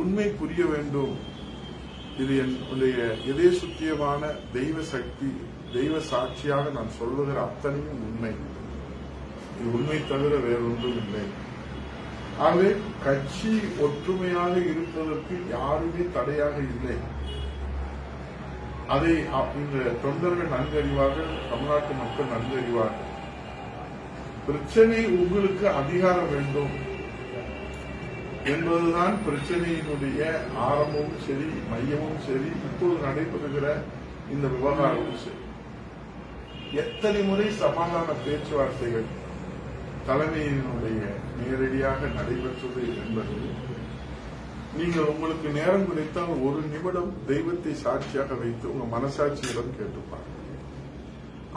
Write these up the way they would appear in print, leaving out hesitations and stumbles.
உண்மை புரிய வேண்டும். இது என்னுடைய இதய சுத்தியமான தெய்வ சக்தி, தெய்வ சாட்சியாக நான் சொல்லுகிற அத்தனையும் உண்மை. இது உண்மை தவிர வேறொன்றும் இல்லை. ஆகவே கட்சி ஒற்றுமையாக இருப்பதற்கு யாருமே தடையாக இல்லை. அதை இந்த தொண்டர்கள் நன்கு அறிவார்கள், தமிழ்நாட்டு மக்கள் நன்கு அறிவார்கள். பிரச்சனை உங்களுக்கு அதிகாரம் வேண்டும் என்பதுதான் பிரச்சனையினுடைய ஆரம்பமும் சரி, மையமும் சரி, இப்போது நடைபெறுகிற இந்த விவகாரமும் சரி. எத்தனை முறை சமாதான பேச்சுவார்த்தைகள் தலைமையினுடைய நேரடியாக நடைபெற்றது என்பது நீங்கள் உங்களுக்கு நேரம் கிடைத்தால் ஒரு நிமிடம் தெய்வத்தை சாட்சியாக வைத்து உங்க மனசாட்சியிடம் கேட்டுப்பாங்க.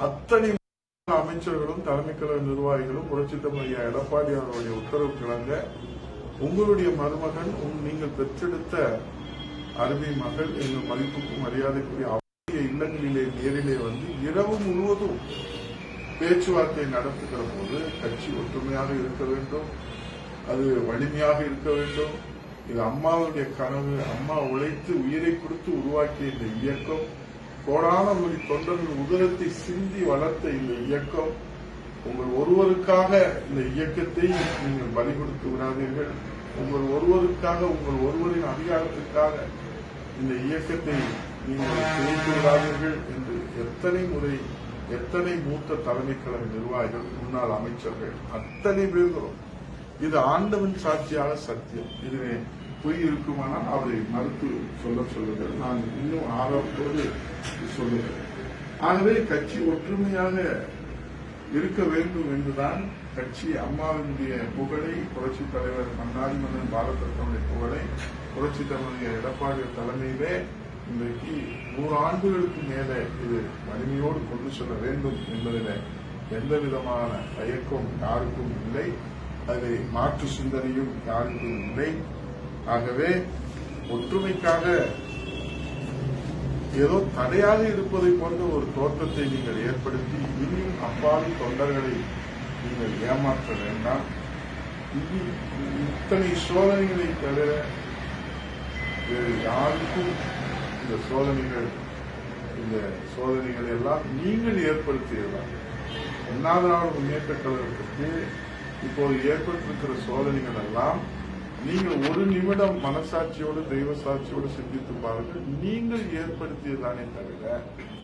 அத்தனை அமைச்சர்களும் தலைமை கழக நிர்வாகிகளும் புரட்சித் தலைவர் எடப்பாடி அவருடைய உத்தரவு கிழங்க உங்களுடைய மருமகன் நீங்கள் பெற்றெடுத்த அருமை மகள் எங்கள் மதிப்புக்கும் மரியாதைக்குரிய அவருடைய இல்லங்களிலே நேரிலே வந்து இரவு முழுவதும் பேச்சுவார்த்தை நடத்துகிற போது கட்சி ஒற்றுமையாக இருக்க வேண்டும், அது வலிமையாக இருக்க வேண்டும். இது அம்மாவுடைய கனவு. அம்மா உழைத்து உயிரை கொடுத்து உருவாக்கிய இந்த இயக்கம், கோடான கோடி தொண்டர்கள் உதரத்தை சிந்தி வளர்த்த இந்த இயக்கம். உங்கள் ஒருவருக்காக இந்த இயக்கத்தை நீங்கள் பலி கொடுத்து விடாதீர்கள். உங்கள் ஒருவருக்காக, உங்கள் ஒருவரின் அதிகாரத்திற்காக இந்த இயக்கத்தை நீங்கள் பிரித்து விடாதீர்கள் என்று எத்தனை முறை, எத்தனை மூத்த தலைமை கழக நிர்வாகிகள், முன்னாள் அமைச்சர்கள் அத்தனை பேர்களும் இது ஆண்டவன் சாட்சியாக சத்தியம். இதுவே பொய் இருக்குமானால் அவரை மறுத்து சொல்லுங்கள். நான் இன்னும் ஆர்வத்தோடு சொல்லுகிறேன். ஆகவே கட்சி ஒற்றுமையாக இருக்க வேண்டும் என்றுதான் கட்சி அம்மாவினுடைய புகழை, புரட்சித் தலைவர் மன்னாடி மன்னன் பாரத ரத்னாவுடைய புகழை புரட்சித் தலைவர் எடப்பாடி தலைமையிலே இன்றைக்கு 100 ஆண்டுகளுக்கு மேலே இது வலிமையோடு கொண்டு செல்ல வேண்டும் என்பதில் எந்த விதமான தயக்கம் யாருக்கும் இல்லை. அதை மாற்று சிந்தனையும் யாருக்கும் இல்லை. ஆகவே ஒற்றுமைக்காக ஏதோ தடையாக இருப்பதை போன்ற ஒரு தோற்றத்தை நீங்கள் ஏற்படுத்தி இன்னும் அப்பாவி தொண்டர்களை நீங்கள் ஏமாற்ற வேண்டாம். இத்தனை சோதனைகளை தவிர வேறு யாருக்கும் இந்த சோதனைகள் எல்லாம் நீங்கள் ஏற்படுத்தியதான். அண்ணாதிராவிட முன்னேற்ற கழகத்திற்கு இப்போது ஏற்பட்டிருக்கிற சோதனைகள் எல்லாம் நீங்கள் ஒரு நிமிடம் மனசாட்சியோடு, தெய்வ சாட்சியோடு சிந்தித்து பாருங்கள். நீங்கள் ஏற்படுத்தியதானே தவிர.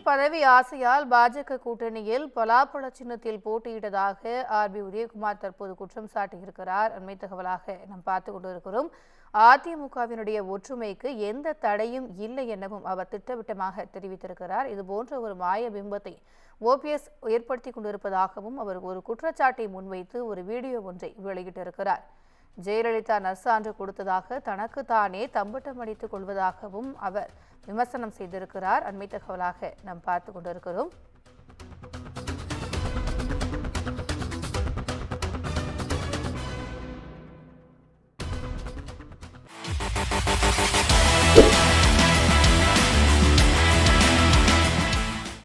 பதவி ஆசையால் பாஜக கூட்டணியில் பலாப்பழ சின்னத்தில் போட்டியிட்டதாக ஆர்பி உதயகுமார் தற்போது குற்றம் சாட்டியிருக்கிறார். அண்மை தகவலாக நாம் பார்த்துக் கொண்டிருக்கிறோம். அதிமுகவினுடைய ஒற்றுமைக்கு எந்த தடையும் இல்லை எனவும் அவர் திட்டவட்டமாக தெரிவித்திருக்கிறார். இதுபோன்ற ஒரு மாய பிம்பத்தை ஓபிஎஸ் ஏற்படுத்தி கொண்டிருப்பதாகவும் அவர் ஒரு குற்றச்சாட்டை முன்வைத்து ஒரு வீடியோ ஒன்றை வெளியிட்டிருக்கிறார். ஜெயலலிதா நற்சான்று கொடுத்ததாக தனக்கு தானே தம்பட்டம் அடித்துக் கொள்வதாகவும் அவர் விமர்சனம் செய்திருக்கிறார். அண்மை தகவலாக நாம் பார்த்துக் கொண்டிருக்கிறோம்.